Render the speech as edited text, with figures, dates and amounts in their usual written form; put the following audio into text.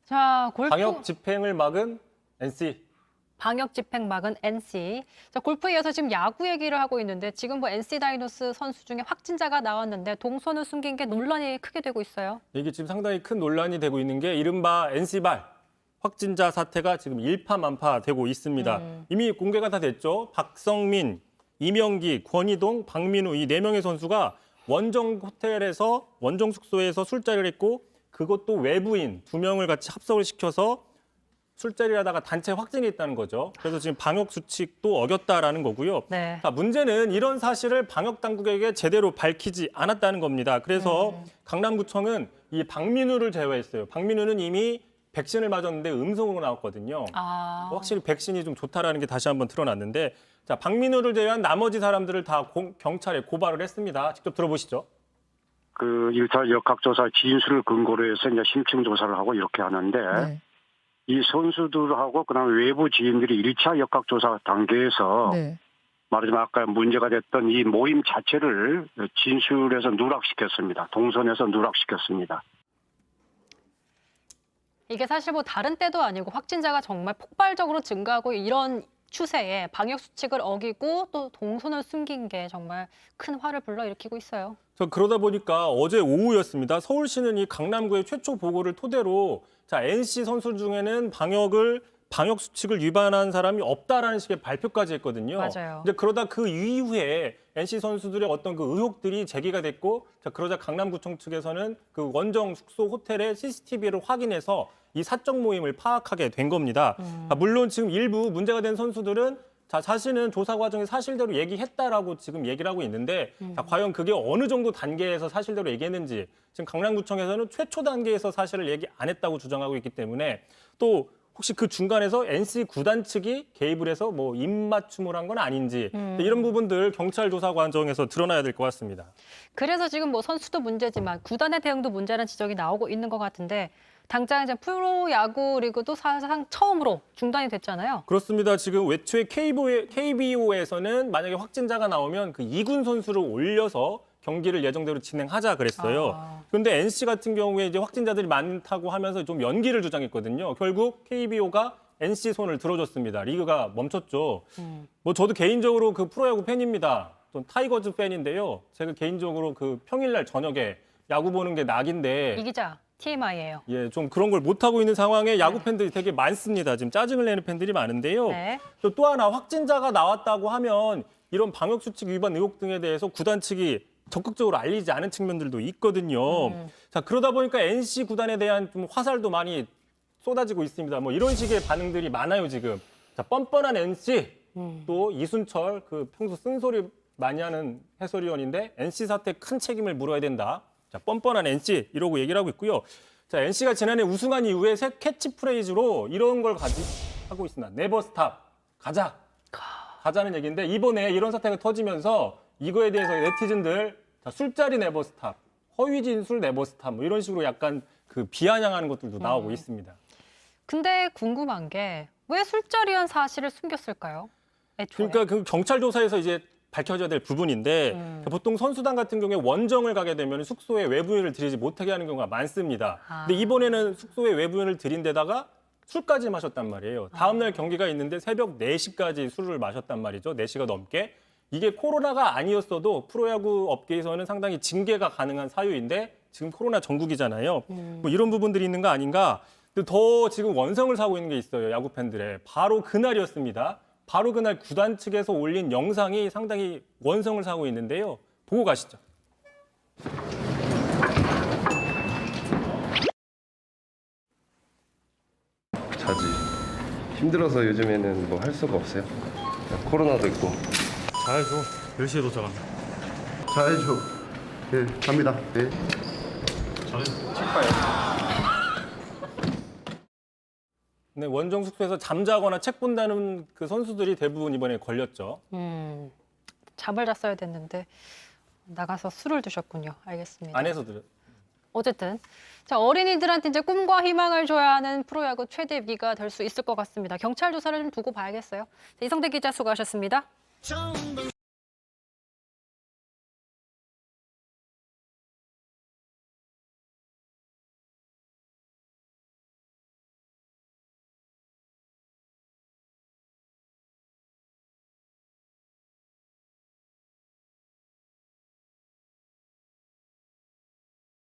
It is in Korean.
자, 골프 방역 집행을 막은 NC. 방역 집행 막은 NC. 자, 골프에 이어서 지금 야구 얘기를 하고 있는데 지금 뭐 NC 다이노스 선수 중에 확진자가 나왔는데 동선을 숨긴 게 논란이 크게 되고 있어요. 이게 지금 상당히 큰 논란이 되고 있는 게 이른바 NC발 확진자 사태가 지금 일파만파되고 있습니다. 이미 공개가 다 됐죠. 박성민, 이명기, 권희동, 박민우 이 4명의 선수가 원정 호텔에서 원정 숙소에서 술자리를 했고 그것도 외부인 2명을 같이 합석을 시켜서 술자리를 하다가 단체 확진이 있다는 거죠. 그래서 지금 방역 수칙도 어겼다라는 거고요. 네. 자, 문제는 이런 사실을 방역 당국에게 제대로 밝히지 않았다는 겁니다. 그래서 강남구청은 이 박민우를 제외했어요. 박민우는 이미 백신을 맞았는데 음성으로 나왔거든요. 확실히 백신이 좀 좋다라는 게 다시 한번 드러났는데 자, 박민우를 제외한 나머지 사람들을 다 경찰에 고발을 했습니다. 직접 들어보시죠. 그 1차 역학조사 진술을 근거로 해서 이제 심층 조사를 하고 이렇게 하는데 네. 이 선수들하고 그다음에 외부 지인들이 1차 역학조사 단계에서 네. 말하자면 아까 문제가 됐던 이 모임 자체를 진술해서 누락시켰습니다. 동선에서 누락시켰습니다. 이게 사실 뭐 다른 때도 아니고 확진자가 정말 폭발적으로 증가하고 이런 추세에 방역 수칙을 어기고 또 동선을 숨긴 게 정말 큰 화를 불러일으키고 있어요. 그러다 보니까 어제 오후였습니다. 서울시는 이 강남구의 최초 보고를 토대로 자, NC 선수 중에는 방역 수칙을 위반한 사람이 없다라는 식의 발표까지 했거든요. 맞아요. 이제 그러다 그 이후에 NC 선수들의 어떤 그 의혹들이 제기가 됐고 자, 그러자 강남구청 측에서는 그 원정 숙소 호텔의 CCTV를 확인해서 이 사적 모임을 파악하게 된 겁니다. 물론 지금 일부 문제가 된 선수들은 자, 자신은 조사 과정에 사실대로 얘기했다라고 지금 얘기를 하고 있는데 자, 과연 그게 어느 정도 단계에서 사실대로 얘기했는지 지금 강남구청에서는 최초 단계에서 사실을 얘기 안 했다고 주장하고 있기 때문에 또 혹시 그 중간에서 NC 구단 측이 개입을 해서 뭐 입맞춤을 한 건 아닌지 이런 부분들 경찰 조사 과정에서 드러나야 될 것 같습니다. 그래서 지금 뭐 선수도 문제지만 구단의 대응도 문제라는 지적이 나오고 있는 것 같은데 당장 이제 프로야구 리그도 사실상 처음으로 중단이 됐잖아요. 그렇습니다. 지금 외초에 KBO에서는 만약에 확진자가 나오면 그 2군 선수를 올려서 경기를 예정대로 진행하자 그랬어요. 그런데 NC 같은 경우에 이제 확진자들이 많다고 하면서 좀 연기를 주장했거든요. 결국 KBO가 NC 손을 들어줬습니다. 리그가 멈췄죠. 뭐 저도 개인적으로 그 프로야구 팬입니다. 좀 타이거즈 팬인데요. 제가 개인적으로 그 평일날 저녁에 야구 보는 게 낙인데 이 기자 TMI예요. 예, 좀 그런 걸 못하고 있는 상황에 야구 팬들이 되게 많습니다. 지금 짜증을 내는 팬들이 많은데요. 네. 또 하나 확진자가 나왔다고 하면 이런 방역수칙 위반 의혹 등에 대해서 구단 측이 적극적으로 알리지 않은 측면들도 있거든요. 자, 그러다 보니까 NC 구단에 대한 좀 화살도 많이 쏟아지고 있습니다. 뭐 이런 식의 반응들이 많아요, 지금. 자, 뻔뻔한 NC, 또 이순철, 그 평소 쓴소리 많이 하는 해설위원인데 NC 사태 큰 책임을 물어야 된다. 자, 뻔뻔한 NC 이러고 얘기를 하고 있고요. 자, NC가 지난해 우승한 이후에 새 캐치프레이즈로 이런 걸 하고 있습니다. 네버 스탑, 가자는 얘기인데 이번에 이런 사태가 터지면서 이거에 대해서 네티즌들 자, 술자리 네버 스탑, 허위 진술 네버 스탑 뭐 이런 식으로 약간 그 비아냥하는 것들도 나오고 있습니다. 근데 궁금한 게 왜 술자리한 사실을 숨겼을까요? 애초에. 그러니까 그 경찰 조사에서 이제 밝혀져야 될 부분인데 보통 선수단 같은 경우에 원정을 가게 되면 숙소에 외부인을 들이지 못하게 하는 경우가 많습니다. 근데 이번에는 숙소에 외부인을 들인 데다가 술까지 마셨단 말이에요. 다음 날 경기가 있는데 새벽 4시까지 술을 마셨단 말이죠. 4시가 넘게. 이게 코로나가 아니었어도 프로야구 업계에서는 상당히 징계가 가능한 사유인데 지금 코로나 전국이잖아요. 뭐 이런 부분들이 있는 거 아닌가. 근데 더 지금 원성을 사고 있는 게 있어요. 야구 팬들의. 바로 그날이었습니다. 바로 그날 구단 측에서 올린 영상이 상당히 원성을 사고 있는데요. 보고 가시죠. 자지. 힘들어서 요즘에는 뭐 할 수가 없어요. 코로나도 있고. 자야죠. 10시에 도착합니다. 자야죠. 네, 갑니다. 네. 네, 원정 숙소에서 잠자거나 책 본다는 그 선수들이 대부분 이번에 걸렸죠. 잠을 잤어야 됐는데 나가서 술을 드셨군요. 알겠습니다. 안에서도. 어쨌든 자, 어린이들한테 이제 꿈과 희망을 줘야 하는 프로야구 최대 위기가 될 수 있을 것 같습니다. 경찰 조사를 좀 두고 봐야겠어요. 이성대 기자 수고하셨습니다.